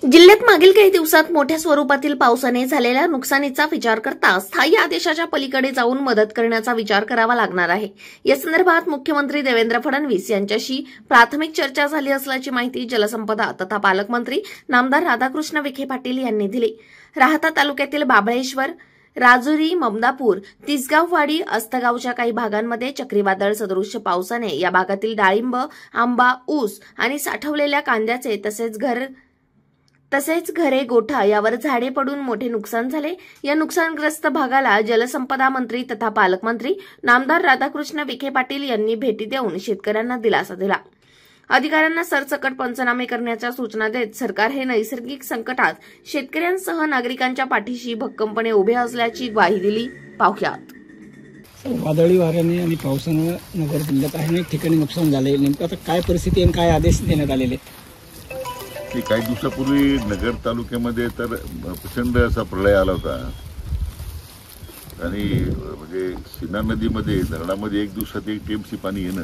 जिल्ह्यात मागील काही दिवसात मोठ्या स्वरूपातील पावसाने झालेल्या नुकसानीचा विचार करता स्थायी आदेशाच्या पलीकडे जाऊन मदत करण्याचा विचार करावा लागणार आहे। या संदर्भात मुख्यमंत्री देवेंद्र फडणवीस यांच्याशी प्राथमिक चर्चा झाली असल्याची माहिती जलसंपदा तथा पालकमंत्री नामदार राधाकृष्ण विखे पाटील यांनी दिली। राहाता तालुक्यातील बाबळेश्वर, राजुरी, ममदापूर, तिसगाववाडी, अस्तगावच्या काही भागांमध्ये चक्रीवादळ सदृश्य पावसाने या भागातील डाळिंब, आंबा, ऊस आणि साठवलेल्या कांद्याचे तसेच घरे, गोठा यावर झाडे पडून मोठे नुकसान झाले। या नुकसानग्रस्त भागाला जलसंपदा मंत्री तथा पालकमंत्री नामदार राधाकृष्ण विखे पाटील यांनी भेटी देऊन शेतकऱ्यांना दिलासा दिला। अधिकाऱ्यांना सरसकट पंचनामे करण्याच्या सूचना देत सरकार हे नैसर्गिक संकटात शेतकऱ्यांसह नागरिकांच्या पाठीशी भक्कमपणे उभे असल्याची ग्वाही दिली। पाहुयात। वादळी वाऱ्याने आणि पावसाने नगर जिल्ह्यात अनेक ठिकाणी नुकसान झाले। नेमकं आता काय परिस्थिती आणि काय आदेश देण्यात आलेले? काही दिवसापूर्वी नगर तालुक्यामध्ये तर प्रचंड असा प्रलय आला होता आणि म्हणजे सीना नदीमध्ये धरणामध्ये एक दिवसात 1 TMC पाणी येणं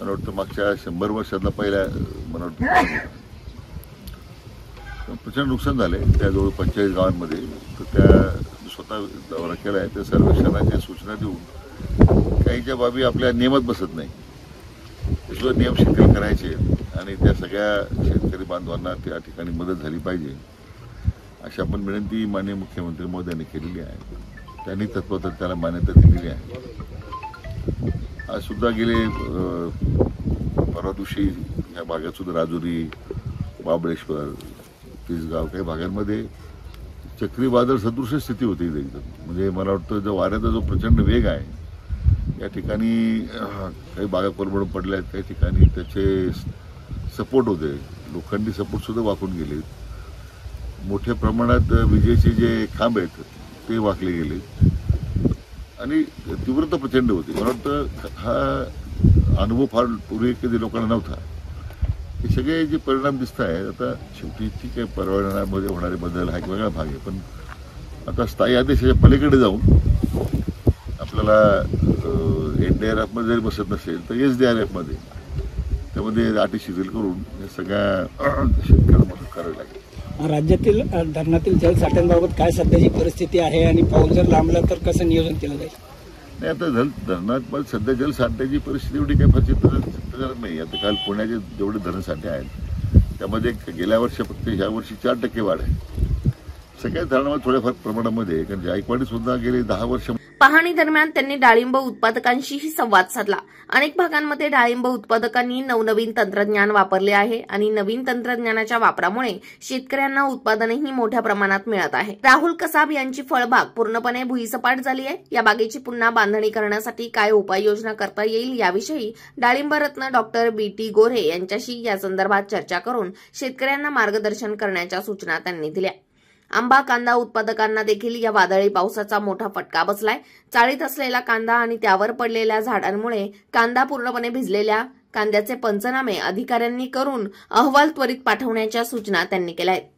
मला वाटतं मागच्या 100 वर्षातला पहिला मला वाटतं प्रचंड नुकसान झाले। त्याजवळ 45 गावांमध्ये तर त्या स्वतः दौरा केला आहे। त्या सर्वेक्षणाच्या सूचना देऊन काहीच्या बाबी आपल्या नियमात बसत नाही, त्याशिवाय नियम शिथिल करायचे आणि त्या सगळ्या शेतकरी बांधवांना त्या ठिकाणी मदत झाली पाहिजे अशी आपण विनंती माननीय मुख्यमंत्री महोदयांनी केलेली आहे। त्यांनी तत्वतः त्याला मान्यता दिलेली आहे। आज सुद्धा गेले परवा दिवशी या भागात सुद्धा राजुरी, बाबळेश्वर, तिसगाव काही भागांमध्ये चक्रीवादळ सदृश स्थिती होती एकदम। म्हणजे मला वाटतं जो वाऱ्याचा जो प्रचंड वेग आहे या ठिकाणी काही बागा कोलमडून पडल्या आहेत, काही ठिकाणी त्याचे सपोर्ट होते, लोखंडी सपोर्ट सुद्धा वाकून गेले, मोठ्या प्रमाणात विजेचे जे खांब आहेत ते वाकले गेले आणि तीव्रता प्रचंड होती। मला वाटतं हा अनुभव फार पूर्वी कधी लोकांना नव्हता। हे सगळे जे परिणाम दिसत आहेत आता शेवटी ठीक आहे, पर्यावरणामध्ये होणारे बदल हा एक वेगळा भाग आहे, पण आता स्थायी आदेशाच्या पलीकडे जाऊन आपल्याला NDRF मध्ये जरी बसत नसेल तर SDRF मध्ये त्यामध्ये अटी शिथिल करून या सगळ्या शेतकऱ्यांना मदत करावी लागेल। राज्यातील धरणातील जलसाठ्यांबाबत काय सध्याची परिस्थिती आहे आणि पाऊस जर लांबला तर कसं नियोजन केलं जाईल? नाही, आता धरणात सध्या जलसाठ्याची परिस्थिती एवढी काही फार चिंताजनक नाही। आता काल पुण्याचे जेवढे धरणसाठे आहेत त्यामध्ये गेल्या वर्षापेक्षा ह्या वर्षी 4% वाढ आहे। सगळ्या धरणामध्ये थोड्याफार प्रमाणामध्ये, कारण जायकवाडी सुद्धा गेले 10 वर्ष पाहणी दरम्यान त्यांनी डाळिंब उत्पादकांशीही संवाद साधला। अनेक भागांमध्ये डाळिंब उत्पादकांनी नवनवीन तंत्रज्ञान वापरले आहे आणि नवीन तंत्रज्ञानाच्या वापरामुळे शेतकऱ्यांना उत्पादनही मोठ्या प्रमाणात मिळत आहे। राहुल कसाब यांची फळबाग पूर्णपणे भुईसपाट झाली आहे। या बागेची पुन्हा बांधणी करण्यासाठी काय उपाययोजना करता येईल याविषयी डाळिंब रत्न डॉक्टर BT गोरे यांच्याशी या संदर्भात चर्चा करून शेतकऱ्यांना मार्गदर्शन करण्याच्या सूचना त्यांनी दिल्या। आंबा, कांदा उत्पादकांना देखील या वादळी पावसाचा मोठा फटका बसलाय। चाळीत असलेला कांदा आणि त्यावर पडलेल्या झाडांमुळे कांदा पूर्णपणे भिजलेल्या कांद्याचे पंचनामे अधिकाऱ्यांनी करून अहवाल त्वरित पाठवण्याच्या सूचना त्यांनी केल्या आहेत।